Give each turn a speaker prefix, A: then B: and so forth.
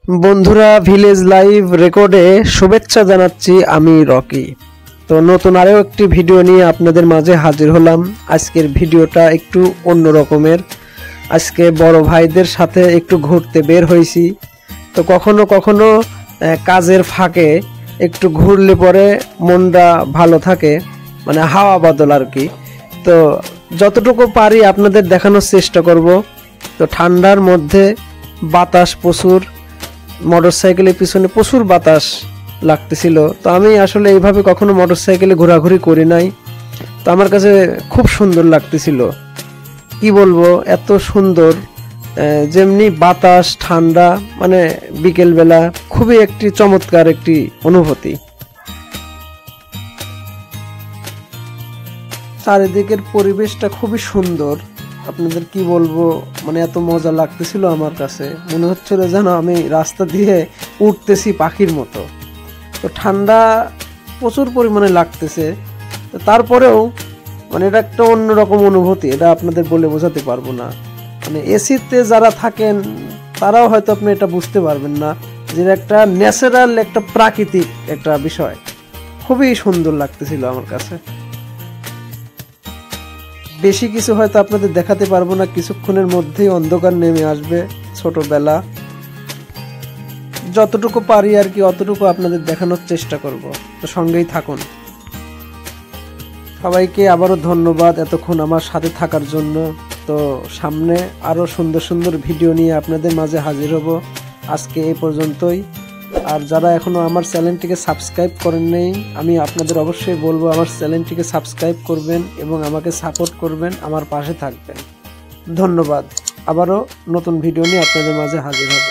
A: বন্ধুরা, village live রেকর্ডে শুভেচ্ছা জানাচ্ছি আমি রকি। তো নতুন আরও একটি ভিডিও নিয়ে আপনাদের মাঝে হাজির হলাম। আজকের ভিডিওটা একটু অন্য রকমের। আজকে বড় ভাইদের সাথে একটু ঘুরতে বের হয়েছি। তো কখনো কখনো কাজের ফাঁকে একটু ঘুরলে পরে মনটা ভালো থাকে, মানে হাওয়া বদল আর কি। তো যতটুকু পারি আপনাদের দেখানোর চেষ্টা করব। তো ঠান্ডার মধ্যে বাতাস প্রচুর, মোটরসাইকেলের পিছনে প্রচুর বাতাস লাগতেছিল। তো আমি আসলে এইভাবে কখনো মোটরসাইকেলে ঘোরাঘুরি করি নাই। তো আমার কাছে খুব সুন্দর লাগতেছিল, কি বলবো, এত সুন্দর, যেমনি বাতাস ঠান্ডা, মানে বিকেলবেলা খুবই একটি চমৎকার একটি অনুভূতি। চারিদিকের পরিবেশটা খুবই সুন্দর, আপনাদের কি বলবো, মানে এত মজা লাগতেছিল। আমার কাছে মনে হচ্ছিল যেন আমি রাস্তা দিয়ে উঠতেছি পাখির মতো। তো ঠান্ডা প্রচুর পরিমাণে লাগতেছে, তারপরেও মানে এটা একটা অন্যরকম অনুভূতি, এটা আপনাদের বলে বোঝাতে পারবো না। মানে এসিতে যারা থাকেন তারাও হয়তো আপনি এটা বুঝতে পারবেন না, যে একটা ন্যাচারাল একটা প্রাকৃতিক একটা বিষয়। খুবই সুন্দর লাগতেছিল আমার কাছে। বেশি কিছু হয়তো আপনাদের দেখাতে পারবো না, কিছুক্ষণের মধ্যেই অন্ধকার নেমে আসবে। ছোটবেলা যতটুকু পারি আর কি অতটুকু আপনাদের দেখানোর চেষ্টা করব। তো সঙ্গেই থাকুন। সবাইকে আবারও ধন্যবাদ এতক্ষণ আমার সাথে থাকার জন্য। তো সামনে আরও সুন্দর সুন্দর ভিডিও নিয়ে আপনাদের মাঝে হাজির হব। আজকে এই পর্যন্তই। আর যারা এখনও আমার চ্যানেলটিকে সাবস্ক্রাইব করেন নাই, আমি আপনাদের অবশ্যই বলবো আমার চ্যানেলটিকে সাবস্ক্রাইব করবেন এবং আমাকে সাপোর্ট করবেন, আমার পাশে থাকবেন। ধন্যবাদ। আবারও নতুন ভিডিও নিয়ে আপনাদের মাঝে হাজির হব।